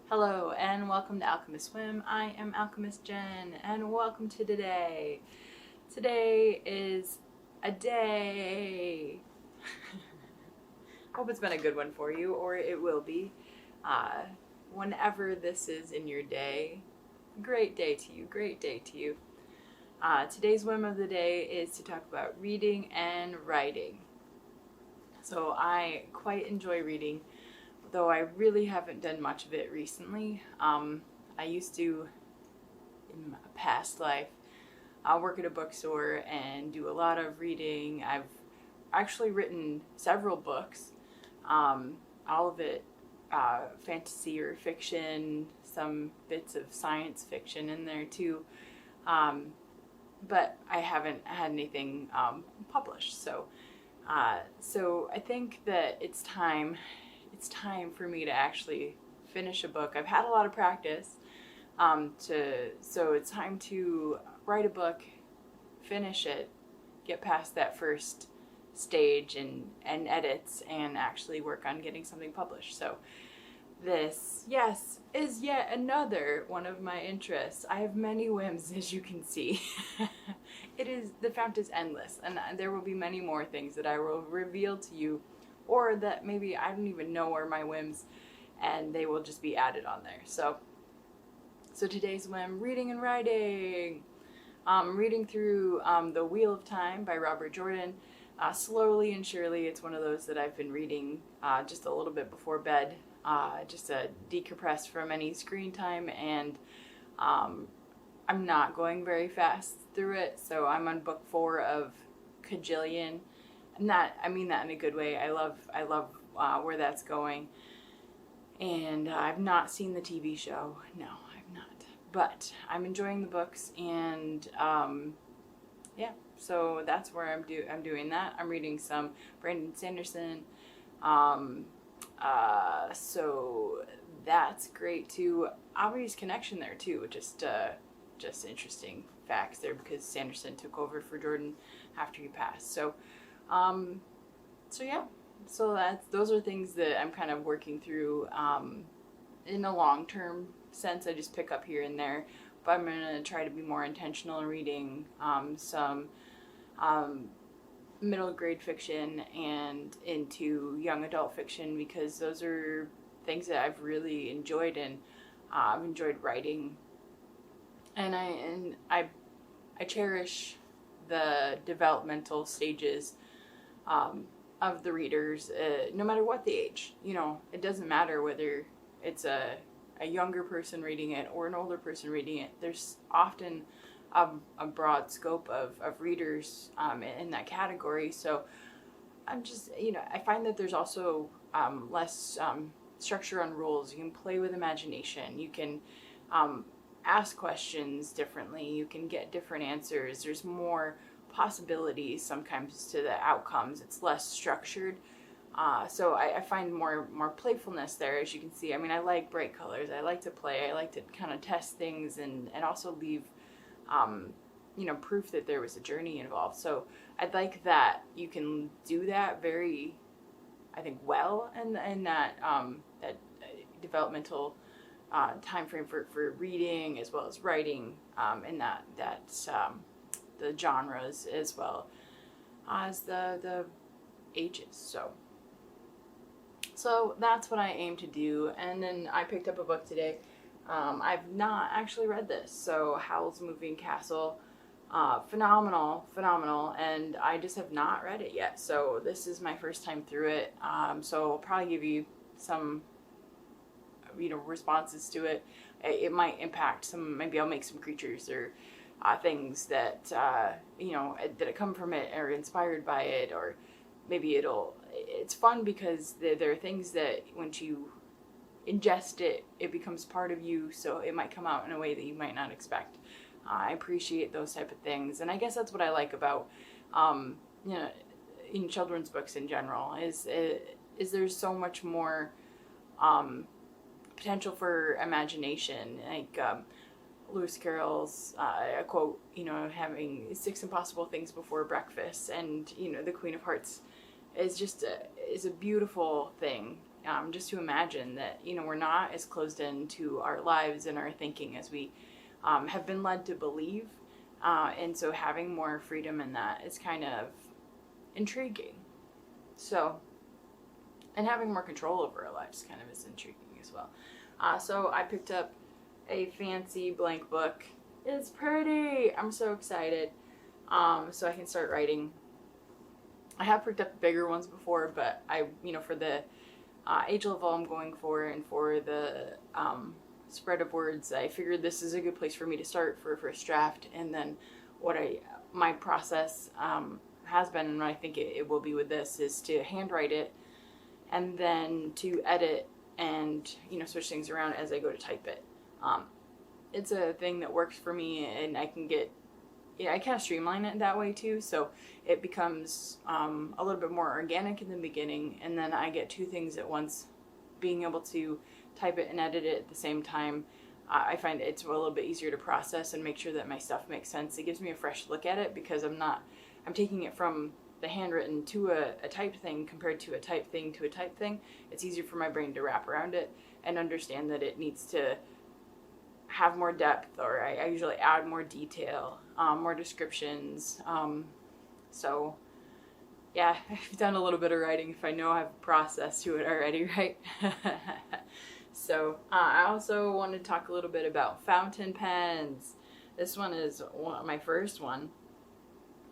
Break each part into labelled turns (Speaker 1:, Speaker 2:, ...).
Speaker 1: Hello and welcome to Alchemist Swim. I am Alchemist Jen and welcome to today. Today is a day. Hope it's been a good one for you, or it will be. Whenever this is in your day, great day to you, great day to you. Today's whim of the day is to talk about reading and writing. So I quite enjoy reading, though I really haven't done much of it recently. I used to, in my past life, work at a bookstore and do a lot of reading. I've actually written several books, all of it fantasy or fiction, some bits of science fiction in there too, but I haven't had anything published. So I think that it's time for me to actually finish a book. I've had a lot of practice, so it's time to write a book, finish it, get past that first stage and edits, and actually work on getting something published. So this, yes, is yet another one of my interests. I have many whims, as you can see. The fount is endless, and there will be many more things that I will reveal to you, or that maybe I don't even know are my whims, and they will just be added on there. So today's whim, reading and writing. Reading through The Wheel of Time by Robert Jordan. Slowly and surely, it's one of those that I've been reading just a little bit before bed, just to decompress from any screen time, and I'm not going very fast through it, so I'm on book 4 of Kajillion. I mean that in a good way. I love where that's going, and I've not seen the TV show. No, I've not, but I'm enjoying the books, and yeah. So that's where I'm doing that. I'm reading some Brandon Sanderson. So that's great too. Obvious connection there too. Just interesting facts there, because Sanderson took over for Jordan after he passed. So yeah. So those are things that I'm kind of working through in a long-term sense. I just pick up here and there, but I'm gonna try to be more intentional in reading some middle grade fiction and into young adult fiction, because those are things that I've really enjoyed, and I've enjoyed writing, and I cherish the developmental stages of the readers, no matter what the age. You know, it doesn't matter whether it's a younger person reading it or an older person reading it. There's often a broad scope of readers in that category. So I'm just, I find that there's also less structure on rules. You can play with imagination. You can ask questions differently. You can get different answers. There's more possibilities sometimes to the outcomes. It's less structured. So I find more playfulness there, as you can see. I mean, I like bright colors. I like to play. I like to kind of test things and also leave proof that there was a journey involved. So I'd like that you can do that very, I think, well, and that that developmental time frame for reading as well as writing, and that the genres as well as the ages. So that's what I aim to do. And then I picked up a book today. I've not actually read this. So Howl's Moving Castle, phenomenal, and I just have not read it yet. So this is my first time through it. So I'll probably give you some, responses to it. It might impact some. Maybe I'll make some creatures or things that that come from it or inspired by it, or maybe it's fun because there are things that once you ingest it, it becomes part of you, so it might come out in a way that you might not expect. I appreciate those type of things, and I guess that's what I like about in children's books in general, is there's so much more potential for imagination. Like Lewis Carroll's a quote, you know, having 6 impossible things before breakfast, and you know, the Queen of Hearts is just is a beautiful thing. Just to imagine that, you know, we're not as closed into our lives and our thinking as we have been led to believe, and so having more freedom in that is kind of intriguing. So, and having more control over our lives kind of is intriguing as well. So I picked up a fancy blank book. It's pretty. I'm so excited. So I can start writing. I have picked up bigger ones before, but I, you know, for the age level I'm going for, and for the spread of words, I figured this is a good place for me to start for a first draft. And then what my process has been, and what I think it will be with this, is to handwrite it and then to edit and, you know, switch things around as I go to type it. It's a thing that works for me, and I can get, I kind of streamline it that way too, so it becomes a little bit more organic in the beginning, and then I get 2 things at once. Being able to type it and edit it at the same time, I find it's a little bit easier to process and make sure that my stuff makes sense. It gives me a fresh look at it, because I'm taking it from the handwritten to a typed thing compared to a typed thing to a typed thing. It's easier for my brain to wrap around it and understand that it needs to have more depth, or I usually add more detail, more descriptions. So yeah, I've done a little bit of writing if I know I have a process to it already, right? So I also want to talk a little bit about fountain pens. This one is my first one.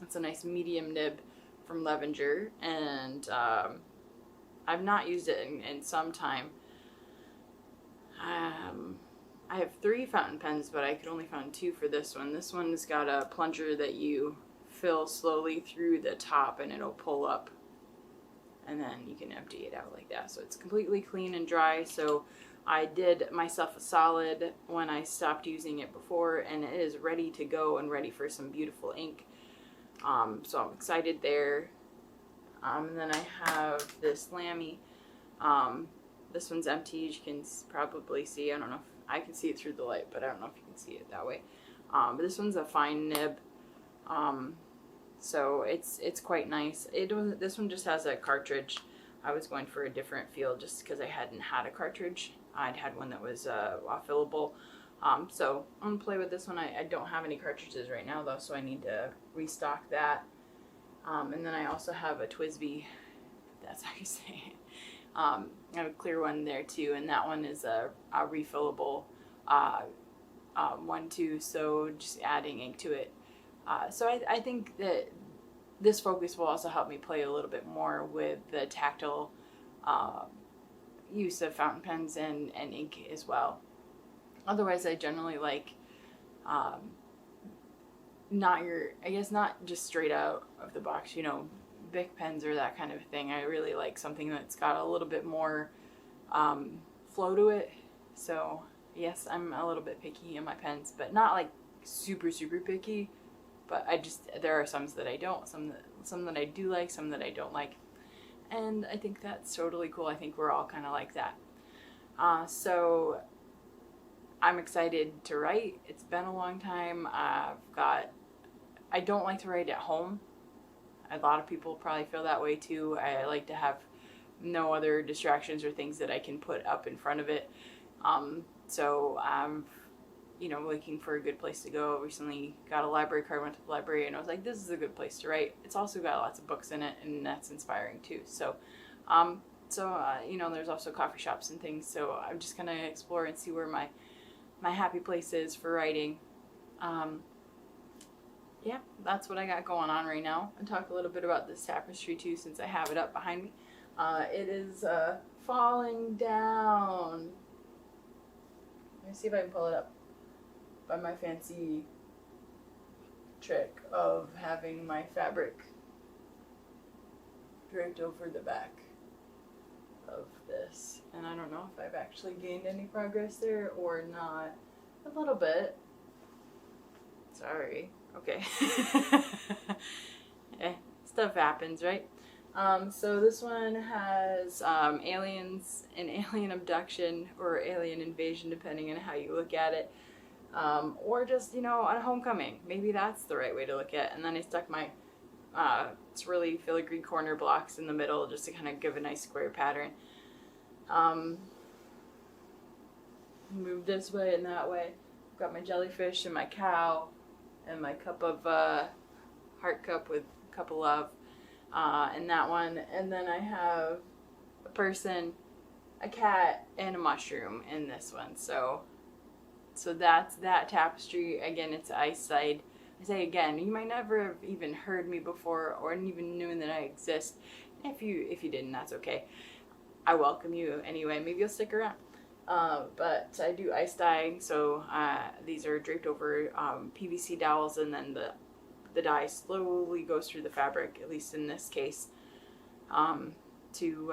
Speaker 1: It's a nice medium nib from Levenger, and I've not used it in some time. I have 3 fountain pens, but I could only find 2 for this one. This one's got a plunger that you fill slowly through the top, and it'll pull up, and then you can empty it out like that. So it's completely clean and dry. So I did myself a solid when I stopped using it before, and it is ready to go and ready for some beautiful ink. So I'm excited there. And then I have this Lamy. This one's empty, as you can probably see. I don't know if I can see it through the light, but I don't know if you can see it that way. But this one's a fine nib. So it's quite nice. This one just has a cartridge. I was going for a different feel just because I hadn't had a cartridge. I'd had one that was fillable. So I'm going to play with this one. I don't have any cartridges right now though, so I need to restock that. And then I also have a TWSBI, if that's how you say it. I have a clear one there too, and that one is a refillable one too, so just adding ink to it. So I think that this focus will also help me play a little bit more with the tactile use of fountain pens and ink as well. Otherwise, I generally like not just straight out of the box, you know, Bic pens or that kind of thing. I really like something that's got a little bit more flow to it. So yes, I'm a little bit picky in my pens, but not like super picky. But there are some that I don't, some that I do like, some that I don't like, and I think that's totally cool. I think we're all kind of like that. So I'm excited to write. It's been a long time. I don't like to write at home. A lot of people probably feel that way too. I like to have no other distractions or things that I can put up in front of it. So I'm, you know, looking for a good place to go. Recently got a library card, went to the library, and I was like, this is a good place to write. It's also got lots of books in it, and that's inspiring too. So, you know, there's also coffee shops and things. So I'm just gonna explore and see where my happy place is for writing. Yeah, that's what I got going on right now. I'll talk a little bit about this tapestry too, since I have it up behind me. It is falling down. Let me see if I can pull it up by my fancy trick of having my fabric draped over the back of this. And I don't know if I've actually gained any progress there or not. A little bit. Sorry. Okay. Stuff happens, right? So this one has aliens and alien abduction or alien invasion, depending on how you look at it. or just, you know, on homecoming. Maybe that's the right way to look at it. And then I stuck my swirly filigree corner blocks in the middle just to kind of give a nice square pattern. Move this way and that way. I've got my jellyfish and my cow and my cup of heart cup with a cup of love in that one. And then I have a person, a cat, and a mushroom in this one. So that's that tapestry. Again, it's ice side. I say again, you might never have even heard me before or even known that I exist. If you didn't, that's okay. I welcome you anyway. Maybe you'll stick around. But I do ice dyeing, so these are draped over PVC dowels, and then the dye slowly goes through the fabric, at least in this case, to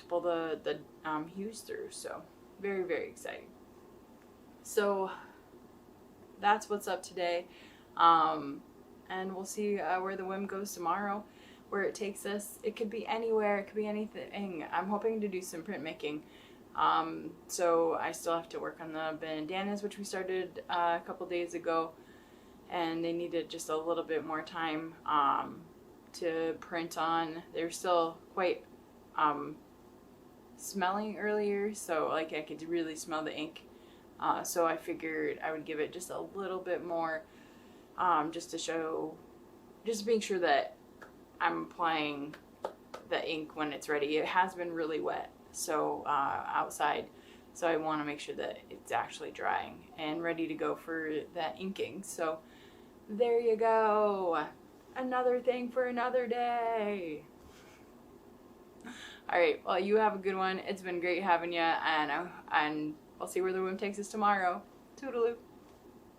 Speaker 1: pull the hues through. So very, very exciting. So that's what's up today, and we'll see where the whim goes tomorrow, where it takes us. It could be anywhere, it could be anything. I'm hoping to do some printmaking. So I still have to work on the bandanas, which we started a couple days ago, and they needed just a little bit more time to print on. They're still quite smelling earlier, so like I could really smell the ink. So I figured I would give it just a little bit more, just to make sure that I'm applying the ink when it's ready. It has been really wet, so outside, so I want to make sure that it's actually drying and ready to go for that inking. So there you go, another thing for another day. All right, well, you have a good one. It's been great having you, and I'll see where the whim takes us tomorrow. Toodaloo.